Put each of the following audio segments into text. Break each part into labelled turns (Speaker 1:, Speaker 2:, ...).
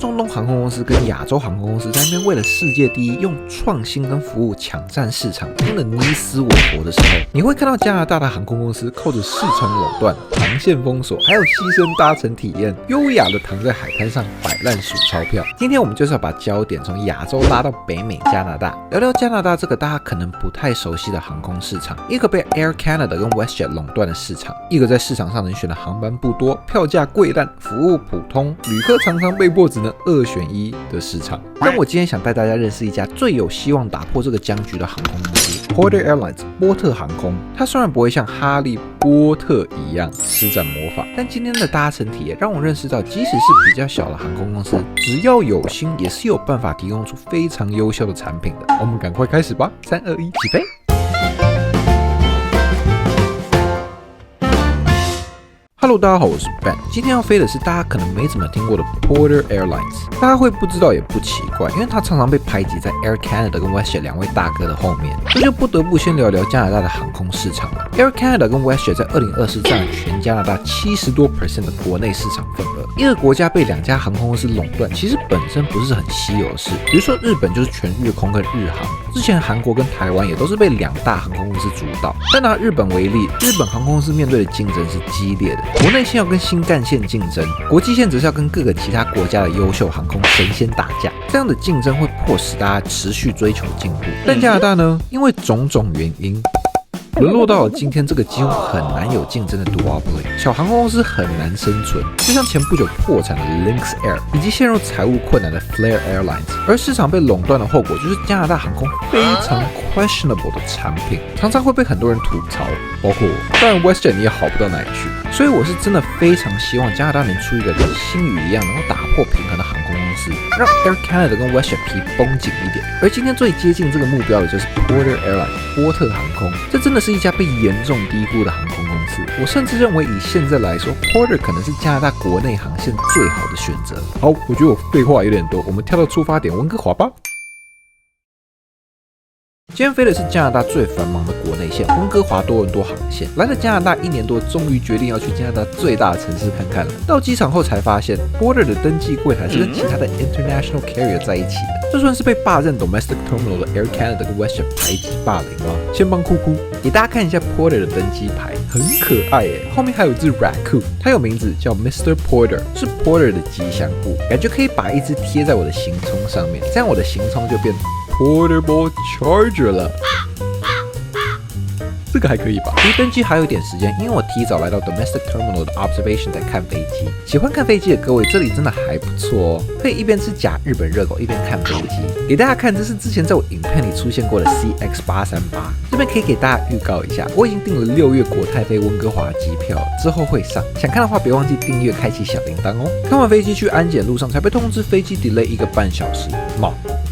Speaker 1: 中东航空公司跟亚洲航空公司在那边为了世界第一，用创新跟服务抢占市场，拼得你死我活的时候，你会看到加拿大的航空公司靠着市场垄断、航线封锁，还有牺牲搭乘体验，优雅的躺在海滩上摆烂数钞票。今天我们就是要把焦点从亚洲拉到北美加拿大，聊聊加拿大这个大家可能不太熟悉的航空市场，一个被 Air Canada 跟 WestJet 垄断的市场，一个在市场上能选的航班不多、票价贵烂、服务普通、旅客常常被迫只能2选1的市场。但我今天想带大家认识一家最有希望打破这个僵局的航空公司 Porter Airlines 波特航空。它虽然不会像哈利波特一样施展魔法，但今天的搭乘体验让我认识到，即使是比较小的航空公司，只要有心，也是有办法提供出非常优秀的产品的。我们赶快开始吧，3、2、1，起飞！Hello， 大家好，我是 Ben。今天要飞的是大家可能没怎么听过的 Porter Airlines。大家会不知道也不奇怪，因为它常常被排挤在 Air Canada 跟 WestJet 两位大哥的后面。这就不得不先聊聊加拿大的航空市场了。Air Canada 跟 WestJet 在2024占了全加拿大70%多的国内市场份额。一个国家被2家航空公司垄断，其实本身不是很稀有的事。比如说日本就是全日空跟日航，之前韩国跟台湾也都是被2大航空公司主导。但拿日本为例，日本航空公司面对的竞争是激烈的。国内线要跟新干线竞争，国际线则是要跟各个其他国家的优秀航空谁先打架。这样的竞争会迫使大家持续追求进步。但加拿大呢，因为种种原因，沦落到了今天这个几乎很难有竞争的 duopoly， 小航空公司很难生存，就像前不久破产的 Lynx Air 以及陷入财务困难的 Flair Airlines。而市场被垄断的后果就是加拿大航空非常 questionable 的产品，常常会被很多人吐槽，包括我。当然 WestJet 也好不到哪里去，所以我是真的非常希望加拿大能出一个跟星宇一样能够打破平衡的航空公司，让 Air Canada 跟 WestJet 皮绷紧一点。而今天最接近这个目标的就是 Porter Airlines 波特航空，这真的是一家被严重低估的航空公司。我甚至认为以现在来说 Porter 可能是加拿大国内航线最好的选择。好，我觉得我废话有点多，我们跳到出发点温哥华吧。今天飞的是加拿大最繁忙的国内线温哥华多伦多航线。来了加拿大1年多，终于决定要去加拿大最大的城市看看了。到机场后才发现 Porter 的登记柜台是跟其他的 international carrier 在一起的。这算是被霸占 domestic terminal 的 Air Canada 跟 WestJet 排挤霸凌吗？先帮哭哭给大家看一下 Porter 的登机牌，很可爱耶，后面还有一只 raccoon， 它有名字叫 Mr. Porter， 是 Porter 的吉祥物，感觉可以把一只贴在我的行充上面，这样我的行充就变Portable Charger 了，这个还可以吧？离登机还有一点时间，因为我提早来到 Domestic Terminal 的 Observation 在看飞机。喜欢看飞机的各位，这里真的还不错哦，可以一边吃假日本热狗一边看飞机。给大家看，这是之前在我影片里出现过的 CX838， 这边可以给大家预告一下，我已经订了6月国泰飞温哥华的机票，之后会上。想看的话，别忘记订阅、开启小铃铛哦。看完飞机去安检路上，才被通知飞机 delay 1个半小时。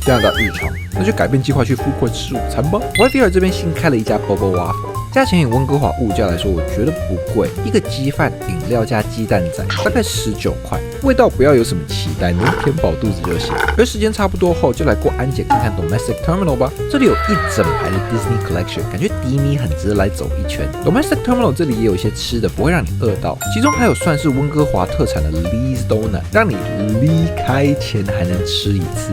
Speaker 1: 加拿大日常，那就改变计划去food court吃午餐吧。YVR 这边新开了一家 Bobo Waffle， 价钱以温哥华物价来说，我觉得不贵，一个鸡饭、饮料加鸡蛋仔，大概19块。味道不要有什么期待，能填饱肚子就行。而时间差不多后，就来过安检看看 Domestic Terminal 吧。这里有一整排的 Disney Collection， 感觉迪尼很值得来走一圈。Domestic Terminal 这里也有一些吃的，不会让你饿到，其中还有算是温哥华特产的 Lee's Donut， 让你离开前还能吃一次。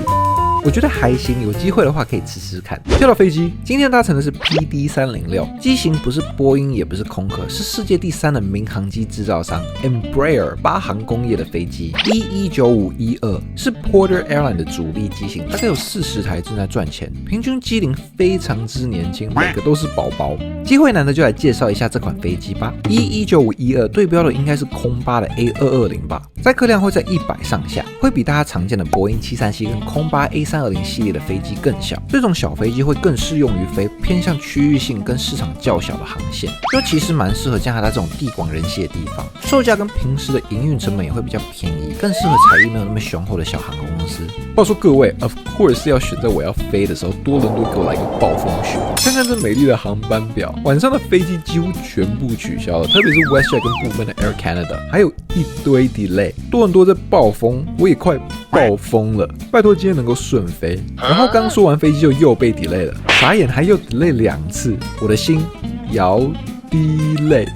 Speaker 1: 我觉得还行，有机会的话可以吃吃看。跳到飞机，今天搭乘的是 PD306， 机型不是波音也不是空客，是世界第3的民航机制造商 Embraer 巴航工业的飞机 E19512， 是 Porter Airlines 的主力机型，大概有40台正在赚钱，平均机龄非常之年轻，每个都是宝宝。机会难得就来介绍一下这款飞机吧。E19512 对标的应该是空巴的 A220 吧，载客量会在100上下，会比大家常见的波音737跟空巴 A320 系列的飞机更小。这种小飞机会更适用于飞偏向区域性跟市场较小的航线，就其实蛮适合加拿大这种地广人稀的地方，售价跟平时的营运成本也会比较便宜，更适合财力没有那么雄厚的小航空公司。话说各位 ，of course 是要选在我要飞的时候，多伦多给我来个暴风雪。看看这美丽的航班表，晚上的飞机几乎全部取消了，特别是 WestJet 跟部分的 Air Canada， 还有一堆 delay。多伦多在暴风，我也快暴风了，拜托今天能够顺飞。然后刚说完飞机就又被 delay 了，傻眼，还又 delay 2次，我的心摇delay，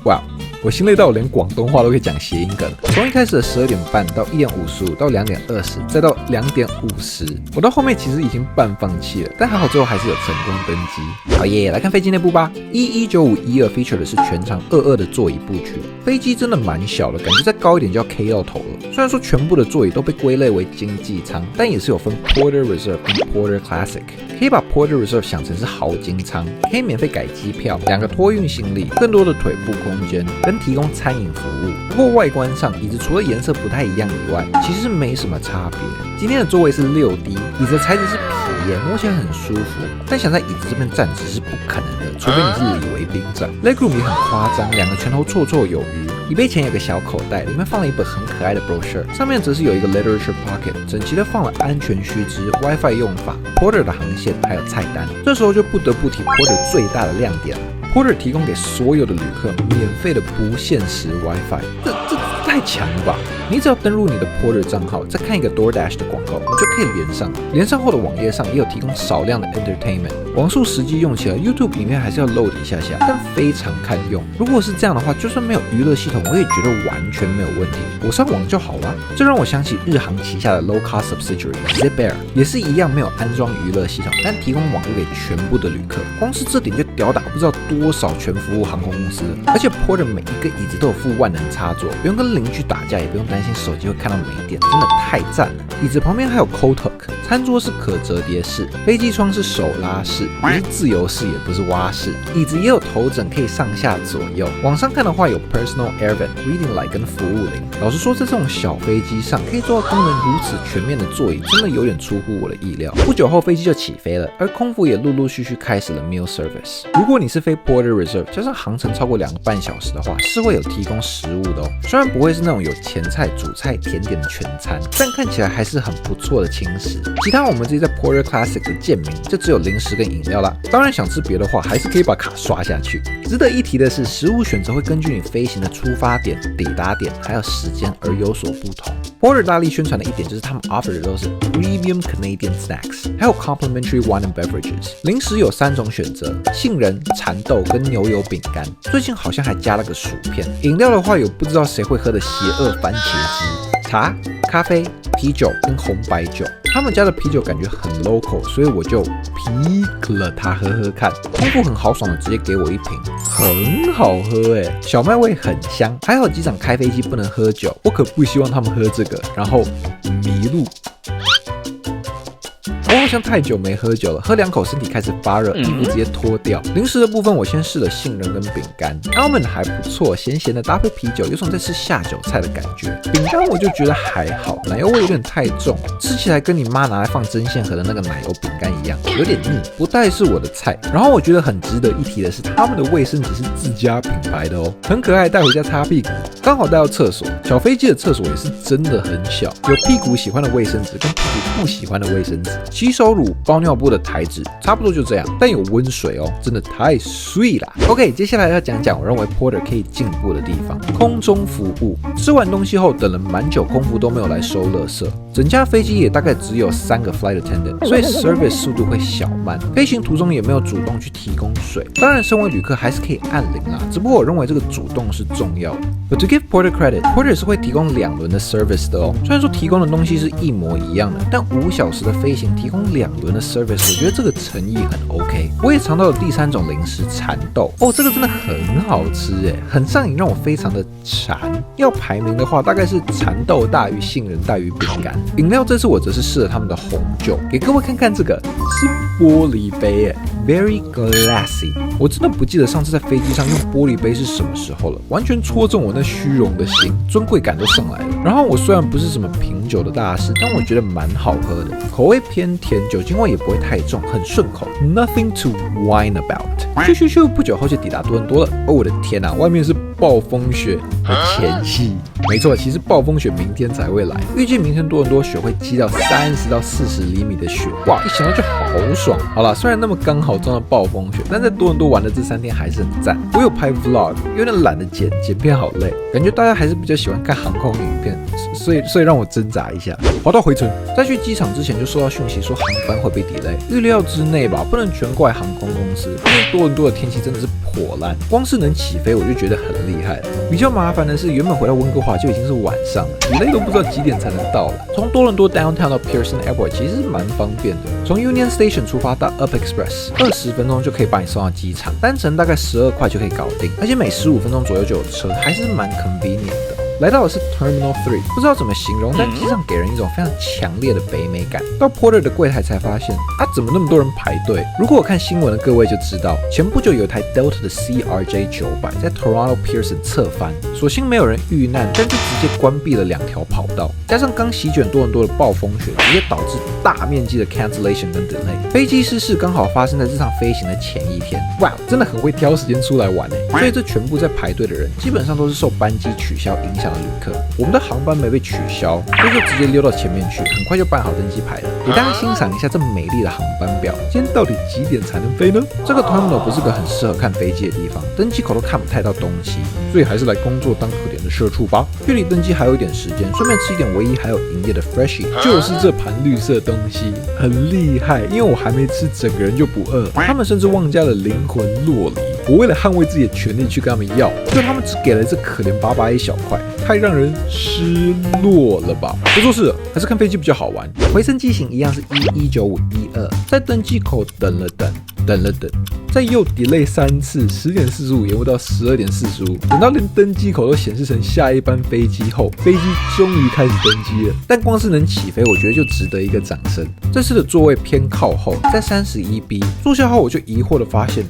Speaker 1: 哇，我心累到我连广东话都可以讲谐音梗。从一开始的12点半到1点55到2点20，再到2点50，我到后面其实已经半放弃了，但还好最后还是有成功登机。好耶，来看飞机内部吧。E19512 feature 的是全长22的座椅布局，飞机真的蛮小的，感觉再高一点就要 K 到头了。虽然说全部的座椅都被归类为经济舱，但也是有分 Porter Reserve 跟 Porter Classic。可以把 Porter Reserve 想成是豪金舱，可以免费改机票，2个托运行李，更多的腿部空间，跟提供餐饮服务。不过外观上，椅子除了颜色不太一样以外，其实是没什么差别。今天的座位是6D， 椅子的材质是皮耶，摸起来很舒服，但想在椅子这边站直是不可能的，除非你是李维兵长。Legroom 也很夸张，2个拳头绰绰有余。椅背前有个小口袋，里面放了一本很可爱的 brochure， 上面则是有一个 literature pocket， 整齐的放了安全须知、WiFi 用法、Porter 的航线，还有菜单。这时候就不得不提 Porter 最大的亮点了。Porter 提供给所有的旅客免费的不限时 WiFi， 这太强了吧！你只要登录你的 Porter 账号，再看一个 DoorDash 的广告，你就可以连上。连上后的网页上也有提供少量的 entertainment， 网速实际用起来 YouTube 影片还是要 load 一下，但非常堪用。如果是这样的话，就算没有娱乐系统，我也觉得完全没有问题。我上网就好了。这让我想起日航旗下的 low cost subsidiary Zip Air， 也是一样没有安装娱乐系统，但提供网络给全部的旅客。光是这点就吊打不知道多少全服务航空公司了。而且 Porter 每一个椅子都有附万能插座，不用跟邻居打架，也不用担心手机会看到没电，真的太赞了。椅子旁边还有 coat hook， 餐桌是可折叠式，飞机窗是手拉式，不是自由式，也不是蛙式。椅子也有头枕，可以上下左右。往上看的话，有 personal air vent、reading light 跟服务铃。老实说，在这种小飞机上可以做到功能如此全面的座椅，真的有点出乎我的意料。不久后飞机就起飞了，而空服也陆陆续续开始了 meal service。如果你是飞 Porter Reserve， 加上航程超过2个半小时的话，是会有提供食物的哦。虽然不会是那种有前菜、主菜、甜点的全餐，但看起来还是很不错的轻食。其他我们自己在 Porter Classic 的健民就只有零食跟饮料啦。当然想吃别的话，还是可以把卡刷下去。值得一提的是，食物选择会根据你飞行的出发点、抵达点还有时间而有所不同。Porter 大力宣传的一点就是他们 offer 的都是 Premium Canadian Snacks， 还有 Complimentary Wine and Beverages。零食有3种选择：杏仁、蚕豆跟牛油饼干。最近好像还加了个薯片。饮料的话，有不知道谁会喝的邪恶番茄汁。茶、咖啡、啤酒跟红白酒。他们家的啤酒感觉很 local， 所以我就 pick 了它喝喝看。空腹很豪爽的直接给我一瓶，很好喝耶，小麦味很香。还好机长开飞机不能喝酒，我可不希望他们喝这个，然后迷路。我好像太久没喝酒了，喝2口身体开始发热，衣服直接脱掉。零食的部分我先试了杏仁跟饼干 ，almond 还不错，咸咸的搭配啤酒，有种在吃下酒菜的感觉。饼干我就觉得还好，奶油味有点太重，吃起来跟你妈拿来放针线盒的那个奶油饼干一样，有点腻，不太是我的菜。然后我觉得很值得一提的是，他们的卫生纸是自家品牌的哦，很可爱，带回家擦屁股，刚好带到厕所。小飞机的厕所也是真的很小，有屁股喜欢的卫生纸跟屁股不喜欢的卫生纸。洗手乳、包尿布的台纸差不多就这样，但有温水哦，真的太碎啦。OK， 接下来要讲讲我认为 Porter 可以进步的地方。空中服务，吃完东西后等了蛮久，空服都没有来收垃圾。整架飞机也大概只有3个 flight attendant， 所以 service 速度会小慢。飞行途中也没有主动去提供水。当然，身为旅客还是可以按铃啦，只不过我认为这个主动是重要的。But to give Porter credit， Porter 是会提供2轮的 service 的哦。虽然说提供的东西是一模一样的，但5小时的飞行提供2轮的 service， 我觉得这个诚意很 OK。我也尝到了第3种零食蚕豆哦，这个真的很好吃耶，很上瘾，让我非常的馋。要排名的话，大概是蚕豆大于杏仁大于饼干。饮料这次我则是试了他们的红酒，给各位看看，这个是玻璃杯耶 ，very glassy。我真的不记得上次在飞机上用玻璃杯是什么时候了，完全戳中我那虚荣的心，尊贵感都上来了。然后我虽然不是什么品酒的大师，但我觉得蛮好喝的，口味偏甜，酒精味也不会太重，很顺口 ，nothing to whine about。咻，不久后就抵达多伦多了。哦，我的天哪，外面是暴风雪的前夕。没错，其实暴风雪明天才会来，预计明天多伦多雪会积到30到40厘米的雪，哇，一想到就好爽。好啦，虽然那么刚好撞到暴风雪，但在多伦多玩的这3天还是很赞。我有拍 vlog， 有点懒得剪片好累，感觉大家还是比较喜欢看航空影片，所以让我挣扎一下。滑到回程，在去机场之前就收到讯息说航班会被 delay， 预料之内吧，不能全怪航空公司，因为多伦多的天气真的是破烂，光是能起飞我就觉得很厉害了。比较麻烦的是，原本回到温哥华就已经是晚上了，delay都不知道几点才能到了。从多伦多 downtown 到 Pearson Airport 其实是蛮方便的，从 Union Station 出发到 Up Express， 20分钟就可以把你送到机场，单程大概12块就可以搞定，而且每15分钟左右就有车，还是蛮 convenient 的。来到的是 Terminal 3， 不知道怎么形容，但机上给人一种非常强烈的北美感。到 Porter 的柜台才发现，怎么那么多人排队？如果我看新闻的各位就知道，前不久有一台 Delta 的 CRJ900在 Toronto Pearson 侧翻，所幸没有人遇难，但就直接关闭了2条跑道，加上刚席卷多伦多的暴风雪，直接导致大面积的 cancellation 跟 delay。飞机失事刚好发生在这场飞行的前一天，哇，真的很会挑时间出来玩所以这全部在排队的人，基本上都是受班机取消影响的旅客。我们的航班没被取消，所以就直接溜到前面去，很快就办好登机牌了。给大家欣赏一下这美丽的航班表，今天到底几点才能飞呢？这个 terminal 不是个很适合看飞机的地方，登机口都看不太到东西，所以还是来工作当可怜的社畜吧。距离登机还有一点时间，顺便吃一点唯一还有营业的 Freshie， 就是这盘绿色东西，很厉害，因为我还没吃，整个人就不饿。他们甚至妄加了灵魂洛梨，我为了捍卫自己的权利去跟他们要，就他们只给了这可怜巴巴一小块，太让人失落了吧？不做事了，还是看飞机比较好玩。回程机型一样是119512，在登机口等了等，再又 delay 3次，10点45延误到12点45，等到连登机口都显示成下一班飞机后，飞机终于开始登机了。但光是能起飞，我觉得就值得一个掌声。这次的座位偏靠后，在31B， 坐下后我就疑惑的发现，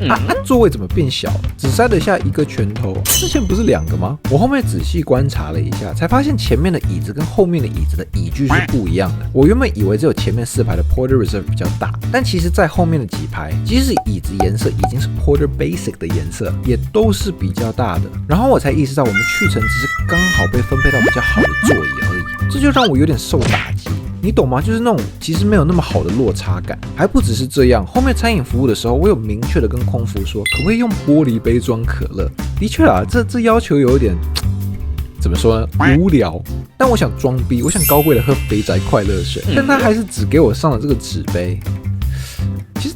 Speaker 1: 座位怎么变小了？只塞得下1个拳头，之前不是2个吗？我后面仔细观察了一下，才发现前面的椅子跟后面的椅子的椅距是不一样的。我原本以为只有前面4排的 Porter Reserve 比较大，但其实在后面的几排，即使椅子颜色已经是 Porter Basic 的颜色，也都是比较大的。然后我才意识到，我们去程只是刚好被分配到比较好的座椅而已，这就让我有点受打击。你懂吗？就是那种其实没有那么好的落差感。还不只是这样，后面餐饮服务的时候，我有明确的跟空服说，可不可以用玻璃杯装可乐？的确啦，这要求有点怎么说呢？无聊。但我想装逼，我想高贵的喝肥宅快乐水，但他还是只给我上了这个纸杯。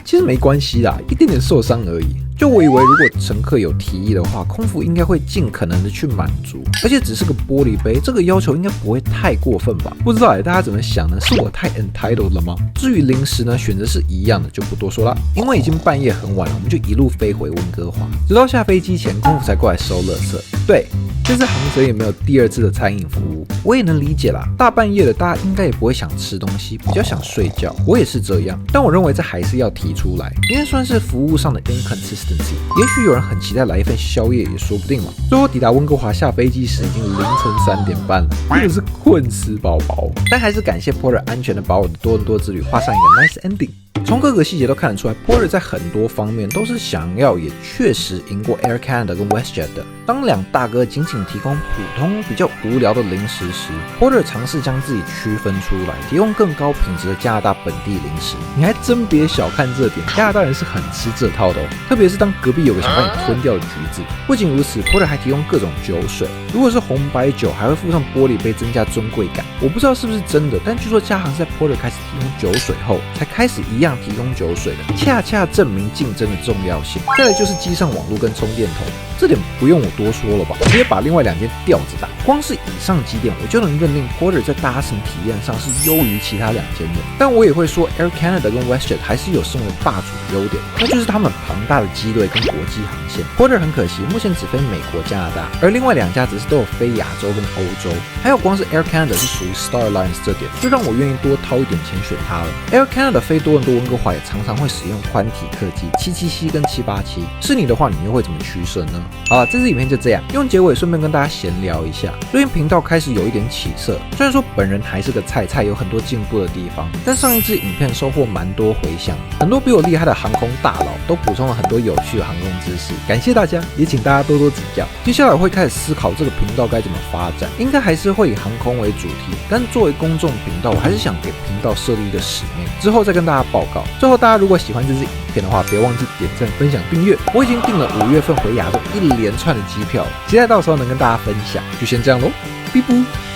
Speaker 1: 其实没关系啦，一点点受伤而已。就我以为，如果乘客有提议的话，空服应该会尽可能的去满足，而且只是个玻璃杯，这个要求应该不会太过分吧？不知道大家怎么想呢？是我太 entitled 了吗？至于零食呢，选择是一样的，就不多说了。因为已经半夜很晚了，我们就一路飞回温哥华，直到下飞机前，空服才过来收垃圾。对，这次航程也没有第2次的餐饮服务，我也能理解啦。大半夜的，大家应该也不会想吃东西，比较想睡觉。我也是这样，但我认为这还是要提出来，因为算是服务上的 inconsistency。也许有人很期待来一份宵夜，也说不定嘛。最后抵达温哥华下飞机时已经凌晨3点半了，真的是困死宝宝。但还是感谢 Porter 安全的把我的多伦多之旅画上一个 nice ending。从各个细节都看得出来 ，Porter 在很多方面都是想要，也确实赢过 Air Canada 跟 WestJet 的。当2大哥仅提供普通比较无聊的零食时 ，Porter 尝试将自己区分出来，提供更高品质的加拿大本地零食。你还真别小看这点，加拿大人是很吃这套的哦。特别是当隔壁有个想把你吞掉的橘子。不仅如此 ，Porter 还提供各种酒水，如果是红白酒，还会附上玻璃杯，增加尊贵感。我不知道是不是真的，但据说加航在 Porter 开始提供酒水后，才开始一样提供酒水的，恰恰证明竞争的重要性。再来就是机上网络跟充电头，这点不用我多说了吧，直接把另外2间吊着打。光是以上几点，我就能认定 Porter 在搭乘体验上是优于其他2间的。但我也会说 Air Canada 跟 WestJet 还是有身为霸主的优点，那就是他们庞大的机队跟国际航线。Porter 很可惜，目前只飞美国、加拿大，而另外2家只是都有飞亚洲跟欧洲。还有光是 Air Canada 是属于 Star Alliance 这点，就让我愿意多掏一点钱选它了。Air Canada 飞多伦多温哥华也常常会使用宽体客机777跟787，是你的话，你又会怎么取舍呢？好了，这支影片就这样，用结尾顺便跟大家闲聊一下。最近频道开始有一点起色，虽然说本人还是个菜，有很多进步的地方，但上一支影片收获蛮多回响，很多比我厉害的航空大佬都补充了很多有趣的航空知识，感谢大家，也请大家多多指教。接下来我会开始思考这个频道该怎么发展，应该还是会以航空为主题，但作为公众频道，我还是想给频道设立一个使命，之后再跟大家报告。最后大家如果喜欢这支影片的话，别忘记点赞、分享、订阅。我已经订了5月份回亚洲一连串的机票，期待到时候能跟大家分享。就先这样咯，拜拜。